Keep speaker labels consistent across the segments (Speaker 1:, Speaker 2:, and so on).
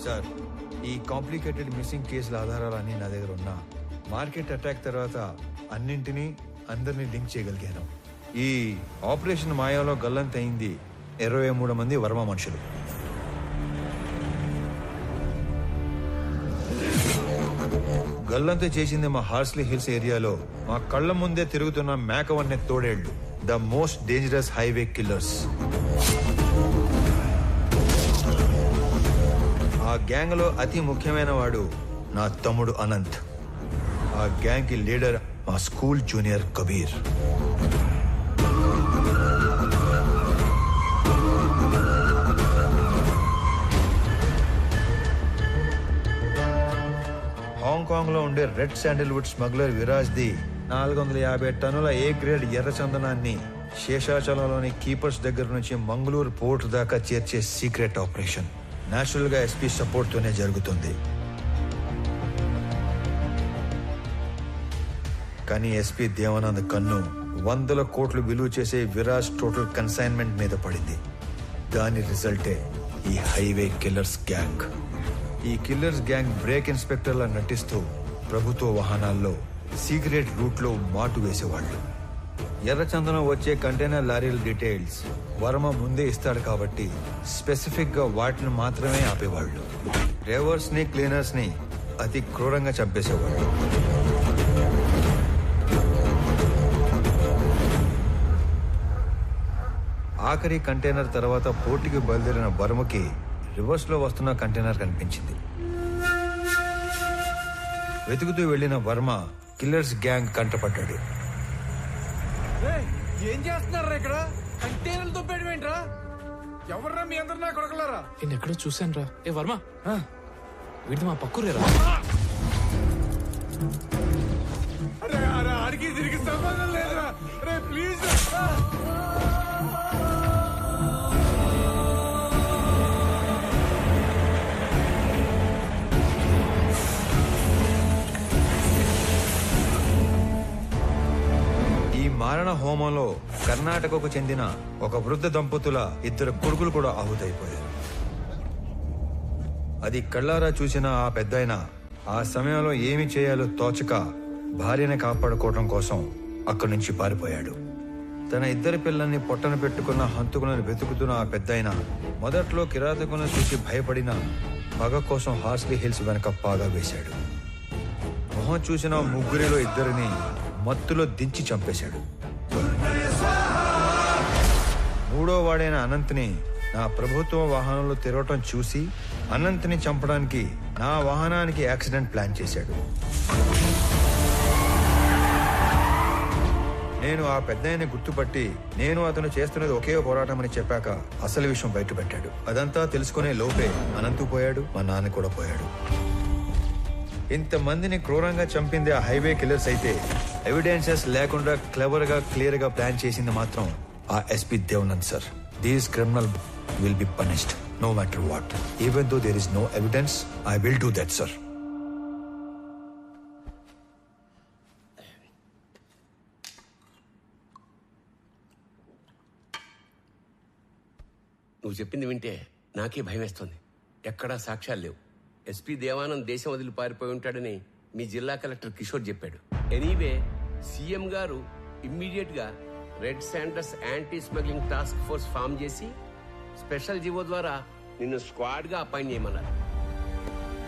Speaker 1: Sir, ఈ complicated missing కేసుల ఆధారాలన్నీ నా దగ్గర ఉన్నా మార్కెట్ అటాక్ తర్వాత అన్నింటినీ అందరినీ లింక్ చేయగలిగాను. ఈ ఆపరేషన్ మాయాలో గల్లంతయింది 23 మంది వర్మ మనుషులు. గల్లంత చేసింది మా హార్స్లీ హిల్స్ ఏరియాలో మా కళ్ళ ముందే తిరుగుతున్న మేకవన్నె తోడేళ్లు, the most dangerous highway killers. ఆ గ్యాంగ్ లో అతి ముఖ్యమైన వాడు నా తమ్ముడు అనంత్. ఆ గ్యాంగ్ కి లీడర్ మా స్కూల్ జూనియర్ కబీర్. హాంకాంగ్ లో ఉండే red Sandalwood smuggler Viraj the 450 టన్నుల ఏ గ్రేడ్ ఎర్ర చందనాన్ని శేషాచలంలోని కీపర్స్ దగ్గర నుంచి మంగళూరు పోర్ట్ దాకా చేర్చే సీక్రెట్ ఆపరేషన్ నేచురల్ గా ఎస్పీ సపోర్ట్ తోనే జరుగుతుంది. కానీ ఎస్పీ దేవానంద్ కన్ను 100 కోట్లు విలువ చేసే విరాజ్ టోటల్ కన్సైన్మెంట్ మీద పడింది. దాని రిజల్టే ఈ హైవే కిల్లర్స్ గ్యాంగ్. ఈ కిల్లర్స్ గ్యాంగ్ బ్రేక్ ఇన్స్పెక్టర్లా నటిస్తూ ప్రభుత్వ వాహనాల్లో సీక్రెట్ రూట్ లో మాటు వేసేవాళ్ళు. ఎర్రచందనం వచ్చే కంటైనర్ లారీల డీటెయిల్స్ వర్మ ముందే ఇస్తాడు కాబట్టి స్పెసిఫిక్ గా వాటిని మాత్రమే ఆపేవాళ్ళు. డ్రైవర్స్ ని క్లీనర్స్ ని అతి క్రూరంగా చంపేసేవాళ్ళు. ఆఖరి కంటైనర్ తర్వాత పోర్టుకి బయలుదేరిన వర్మకి రివర్స్ లో వస్తున్న కంటైనర్ కనిపించింది. వెతుకుతూ వెళ్లిన వర్మ కిల్లర్స్ గ్యాంగ్ కంటపడ్డాడు.
Speaker 2: ఏం చేస్తున్నారా ఇక్కడ? కంటైనర్లు తొప్పేయడమేంట్రా? ఎవర్రా మీ అందరు నా కొడకలారా?
Speaker 3: నేను ఎక్కడో చూశాను రా. ఏ వర్మ, వీడిది మా పక్కూరేరా?
Speaker 2: అరే అరే అడిగి తిరిగి సంబంధం లేదురా. అరే ప్లీజ్
Speaker 1: మారణ హోమంలో కర్ణాటకకు చెందిన ఒక వృద్ధ దంపతుల 2 కొడుకులు కూడా ఆహుతైపోయారు. అది కళ్ళారా చూసిన ఆ పెద్దాయన ఆ సమయంలో ఏమి చేయాలో తోచక భార్యని కాపాడుకోవడం కోసం అక్కడి నుంచి పారిపోయాడు. తన 2 పిల్లల్ని పొట్టన పెట్టుకున్న హంతకులను వెతుకుతున్న ఆ పెద్దాయన మొదట్లో కిరాతకులను చూసి భయపడిన పగ కోసం హార్స్లీ హిల్స్ వెనక పాగా వేశాడు. మొహం చూసిన 3 2 మత్తులో దించి చంపేశాడు. 3వ వాడైన అనంత్ని నా ప్రభుత్వ వాహనంలో తిరగటం చూసి అనంత్ని చంపడానికి నా వాహనానికి యాక్సిడెంట్ ప్లాన్ చేశాడు. నేను ఆ పెద్దాయన్ని గుర్తుపట్టి నేను అతను చేస్తున్నది ఒకే పోరాటం అని చెప్పాక అసలు విషయం బయటపెట్టాడు. అదంతా తెలుసుకునే లోపే అనంతు పోయాడు, మా నాన్న కూడా పోయాడు. ఇంతమందిని క్రూరంగా చంపింది ఆ హైవే కిల్లర్స్ అయితే ఎవిడెన్సెస్ లేకుండా క్లెవర్ గా క్లియర్ గా ప్లాన్ చేసింది మాత్రం ఆ SP Devanand sir. These criminal will be punished no matter what. Even though there is no evidence I will do that sir.
Speaker 4: నువ్వు చెప్పింది వింటే నాకే భయం వేస్తుంది. ఎక్కడా సాక్ష్యాలు లేవు. ఎస్పీ దేవానంద్ దేశం వదిలి పారిపోయి ఉంటాడని మీ జిల్లా కలెక్టర్ కిషోర్ చెప్పాడు. ఎనీవే సీఎం గారు ఇమ్మీడియట్ గా red sanders anti smuggling task force form చేసి స్పెషల్ జీవో ద్వారా నిన్ను స్క్వాడ్ గా అపాయింట్ చేయమన్నారు.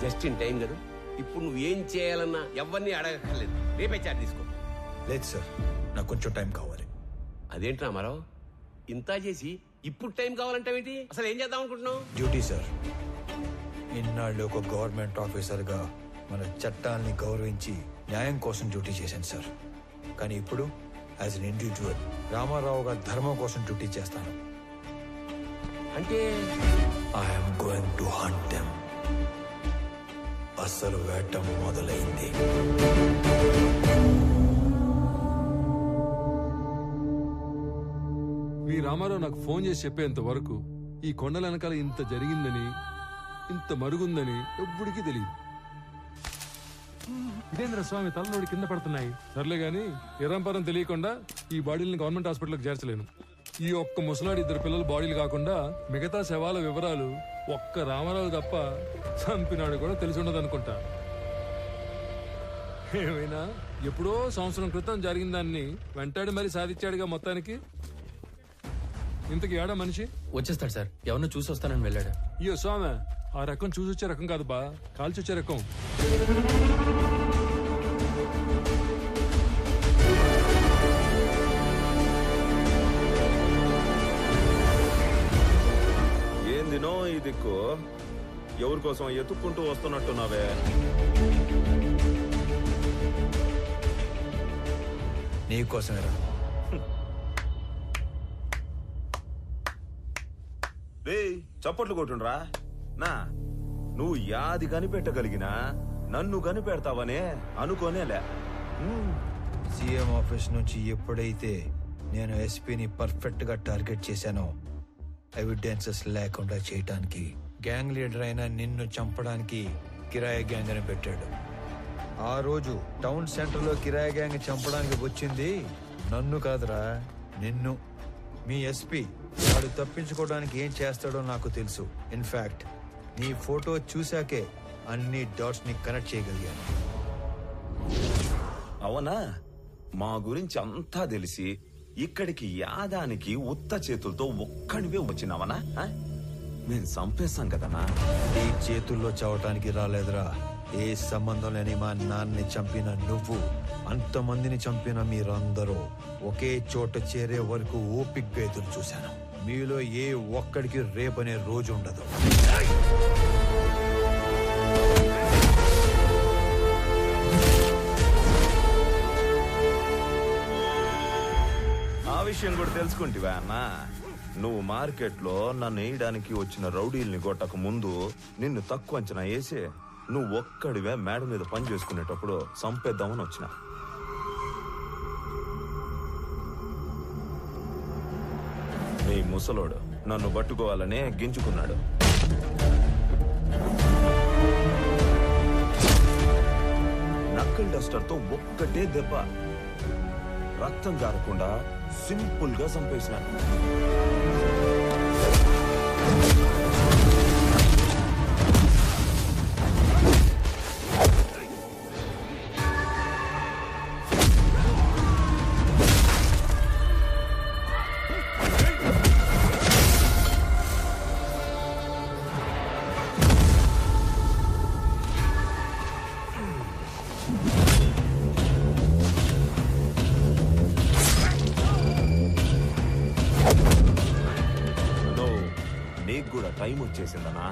Speaker 4: జస్ట్ ఇన్ టైం కదా. ఇప్పుడు నువ్వు ఏం చేయాలన్నా ఎవరిని అడగక్కర్లేదు. రేపే చార్జ్ తీసుకో.
Speaker 1: లేదు సార్, నాకు కొంచెం టైం కావాలి.
Speaker 4: అదేంటి రామారావు, ఇంత చేసి ఇప్పుడు టైం కావాలంటావేంటి? అసలు ఏం చేద్దాం అనుకుంటున్నావు?
Speaker 1: Duty sir. ఇన్నాళ్ళు ఒక గవర్నమెంట్ ఆఫీసర్ గా మన చట్టాల్ని గౌరవించి న్యాయం కోసం డ్యూటీ చేశాను సార్. కానీ ఇప్పుడు యాజ్ అన్ ఇండివిజువల్ రామారావు గారి ధర్మం కోసం డ్యూటీ చేస్తాను.
Speaker 4: అంటే
Speaker 1: I'm going to hunt them. అసలు వేట మొదలైంది.
Speaker 5: మీ రామారావు నాకు ఫోన్ చేసి చెప్పేంత వరకు ఈ కొండల వెనకాల ఇంత జరిగిందని, ఇంత మరుగుందని ఎవ్వడికి తెలియదు. ఇదేంద్ర స్వామి తలలోడి కింద పడుతున్నాయి. సర్లే గాని ఎరంపరం తెలియకుండా ఈ బాడీని గవర్నమెంట్ హాస్పిటల్కి చేర్చలేను. ఈ ఒక్క ముసలాడి 2 పిల్లల బాడీలు కాకుండా మిగతా శవాల వివరాలు ఒక్క రామారావు తప్ప చంపినాడు కూడా తెలిసి ఉండదు అనుకుంటా. ఏమైనా ఎప్పుడో సంవత్సరం క్రితం జరిగిన దాన్ని వెంటాడి మరీ సాధించాడుగా మొత్తానికి. ఇంతకి ఏడా మనిషి
Speaker 3: వచ్చేస్తాడు సార్, ఎవరినో చూసి వస్తానని వెళ్ళాడు.
Speaker 5: అయ్యో స్వామి, ఆ రకం చూసొచ్చే రకం కాదు బా, కాల్చొచ్చే రకం.
Speaker 6: ఏందినో ఈ దిక్కు ఎవరి కోసం ఎత్తుక్కుంటూ వస్తున్నట్టున్నావే?
Speaker 1: నీకోసమేరా.
Speaker 6: రేయ్ చప్పట్లు కొట్టుండ్రా. నా నువ్వు యాది కనిపెట్టగలిగినా నన్ను కనిపెడతావనే అనుకోనేలే.
Speaker 1: సీఎం ఆఫీస్ నుంచి ఎప్పుడైతే నేను ఎస్పీని పర్ఫెక్ట్ గా టార్గెట్ చేశానో, ఎవిడెన్సెస్ లేకుండా చేయటానికి, గ్యాంగ్ లీడర్ అయిన నిన్ను చంపడానికి కిరాయి గ్యాంగ్ అని పెట్టాడు. ఆ రోజు టౌన్ సెంటర్ లో కిరాయి గ్యాంగ్ చంపడానికి వచ్చింది నన్ను కాదురా, నిన్ను. మీ ఎస్పీ వాడు తప్పించుకోవడానికి ఏం చేస్తాడో నాకు తెలుసు. ఇన్ఫాక్ట్ నీ ఫోటో చూశాకే అన్ని డాట్స్ ని కనెక్ట్ చేయగలిగాను.
Speaker 6: అవునా? మా గురించి అంతా తెలిసి ఇక్కడికి యాదానికి ఉత్త చేతులతో ఒక్కడివే వచ్చినావనా? నేను చంపేస్తాం కదనా.
Speaker 1: ఈ చేతుల్లో చావటానికి రాలేదురా. ఏ సంబంధం లేని మా నాన్నని చంపిన నువ్వు, అంతమందిని చంపిన మీరందరూ ఒకే చోట చేరే వరకు ఓపిగ్గా ఎదురు చూశాను. మీలో ఏ ఒక్కడికి రేపనే రోజు ఉండదు.
Speaker 6: ఆ విషయం కూడా తెలుసుకుంటివా అన్నా? నువ్వు మార్కెట్లో నన్ను వేయడానికి వచ్చిన రౌడీల్ని కొట్టక ముందు నిన్ను తక్కువ అంచనా వేసి నువ్వు ఒక్కడివే మేడ మీద పని చేసుకునేటప్పుడు చంపేద్దామని వచ్చిన. నీ ముసలోడు నన్ను పట్టుకోవాలనే గింజుకున్నాడు. నక్కల్ డస్టర్తో ఒక్కటే దెబ్బ, రక్తం గారకుండా సింపుల్ గా చంపేసినాను. నీకు కూడా టైం వచ్చేసిందనా?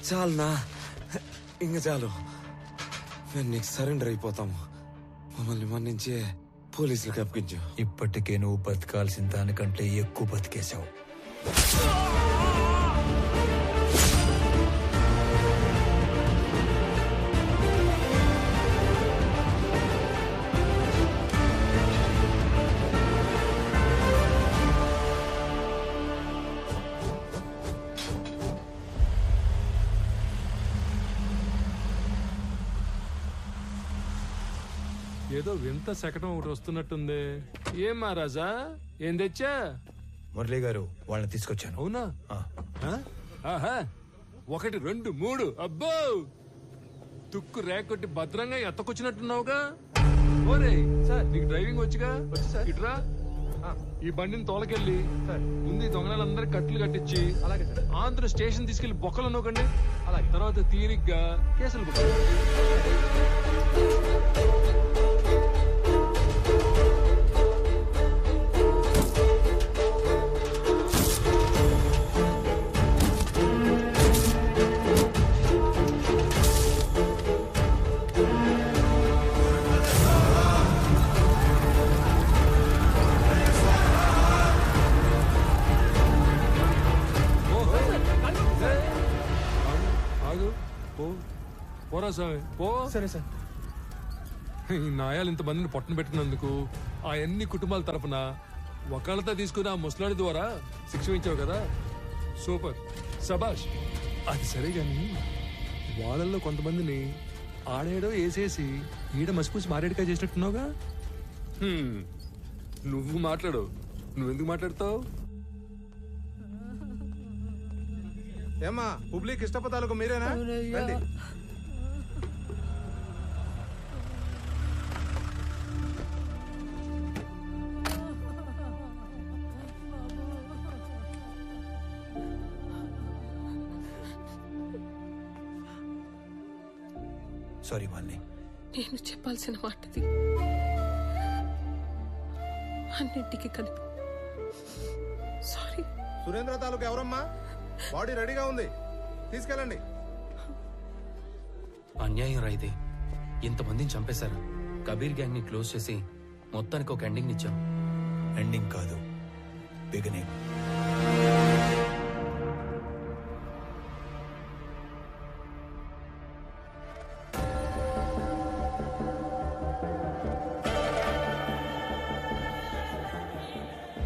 Speaker 7: చాలనా ఇంక చాలు మేము నీకు సరెండర్ అయిపోతాము. మమ్మల్ని మన్నించి పోలీసులకు అప్పగించు.
Speaker 1: ఇప్పటికే నువ్వు బతకాల్సిన దానికంటే ఎక్కువ బతికేశావు.
Speaker 5: ఏదో వింత శకటం ఒకటి వస్తున్నట్టుంది. ఏం మహారాజా, ఏం తెచ్చా?
Speaker 1: మురళి గారు వాళ్ళని తీసుకొచ్చాను.
Speaker 5: అవునా?
Speaker 1: ఆ.
Speaker 5: ఆ? ఆహా, 1 2 3 అబ్బో, తుక్కు రేకొట్టి భద్రంగా ఎత్తకొచ్చినట్టున్నావుగా. ఓరే నీకు డ్రైవింగ్ వచ్చుగా? ఇట్రా, ఈ బండిని తోలకెళ్ళి ముందు ఈ దొంగలందరికి కట్లు కట్టించి ఆంధ్ర స్టేషన్ తీసుకెళ్లి బొక్కలు నొక్కండి. తర్వాత తీరిగ్గా కేసులు బుక్. పోరా స్వామి పో.
Speaker 3: సరే సార్.
Speaker 5: ఈ నాయాలు ఇంతమందిని పొట్టన పెట్టినందుకు ఆ అన్ని కుటుంబాల తరపున ఒకళ్ళతో తీసుకుని ఆ ముసలాడి ద్వారా శిక్ష ఇచ్చావు కదా, సూపర్, శబాష్. అది సరే గాని వాళ్ళల్లో కొంతమందిని ఆడేడో వేసేసి ఈడ మసిపూసి మారేడుకాయ చేసినట్టున్నావుగా. నువ్వు మాట్లాడు, నువ్వెందుకు మాట్లాడతావు?
Speaker 2: ఏమ్మా పబ్లిక్ ఇష్టపతాలకు మీరేనా? రండి.
Speaker 1: సారీ మాలిని.
Speaker 8: నేను చెప్పాల్సిన మాటది అన్నింటికి కలిపి సారీ.
Speaker 2: సురేంద్ర తాలూకు ఎవరమ్మా? బాడీ రెడీగా ఉంది, తీసుకెళ్ళండి.
Speaker 3: అన్యాయం రా ఇది. ఇంతమందిని చంపేశారు. కబీర్ గ్యాంగ్ ని క్లోజ్ చేసి మొత్తానికి ఒక ఎండింగ్ ఇచ్చాం.
Speaker 1: ఎండింగ్ కాదు, బిగినింగ్.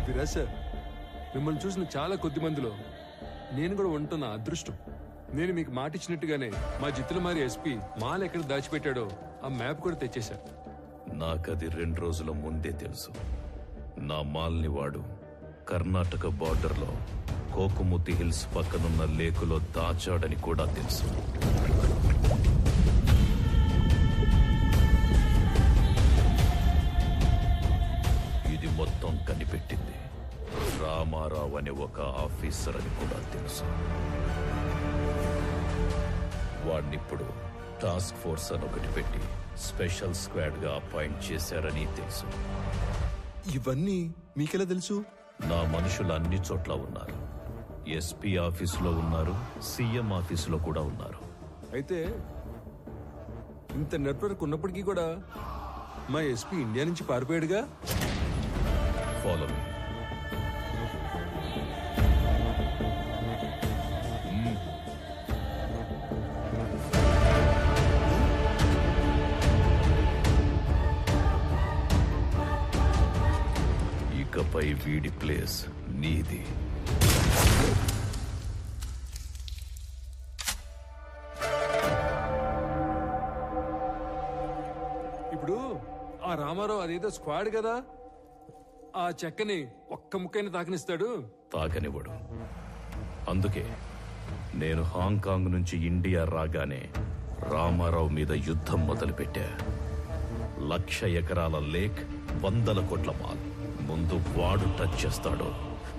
Speaker 5: విరాజ్ సార్, మిమ్మల్ని చూసిన చాలా కొద్ది మందిలో నేను కూడా ఉంటున్న అదృష్టం. నేను మీకు మాట ఇచ్చినట్టుగానే మా జిత్తులమారి ఎస్పీ మాల్ ఎక్కడ దాచిపెట్టాడో ఆ మ్యాప్ కూడా తెచ్చేశారు.
Speaker 9: నాకది 2 రోజుల ముందే తెలుసు. నా మాల్ని వాడు కర్ణాటక బార్డర్లో కోకుముతి హిల్స్ పక్కనున్న లేకులో దాచాడని కూడా తెలుసు. ఇది మొత్తం కనిపెట్టింది రామారావు అనే ఒక ఆఫీసర్ అని కూడా తెలుసు. వాడినిప్పుడు టాస్క్ ఫోర్స్ అని ఒకటి పెట్టి స్పెషల్ స్క్వాడ్ గా అపాయింట్ చేశారని తెలుసు.
Speaker 7: ఇవన్నీ మీకెలా తెలుసు?
Speaker 9: నా మనుషులు అన్ని చోట్ల ఉన్నారు. ఎస్పీ ఆఫీసులో ఉన్నారు, సీఎం ఆఫీసులో కూడా ఉన్నారు.
Speaker 5: అయితే ఇంత నెట్వర్క్ ఉన్నప్పటికీ కూడా మా ఎస్పీ ఇండియా నుంచి పారిపోయాడుగా.
Speaker 9: Follow me. ఇకపై వీడి ప్లేస్ నీది.
Speaker 5: ఇప్పుడు ఆ రామారావు అదేదో స్క్వాడ్ కదా, ఆ చెక్కని ఒక్క ముక్కైనా తాకనిస్తాడు.
Speaker 9: తాకనివ్వడు. అందుకే నేను హాంకాంగ్ నుంచి ఇండియా రాగానే రామారావు మీద యుద్ధం మొదలుపెట్టా. 1,00,000 ఎకరాల లేక్, 100 కోట్ల మాల్. ముందు వాడు టచ్ చేస్తాడో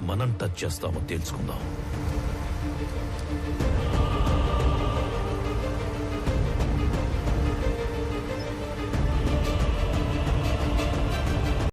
Speaker 9: మనం టచ్ చేస్తామో తెలుసుకుందాం.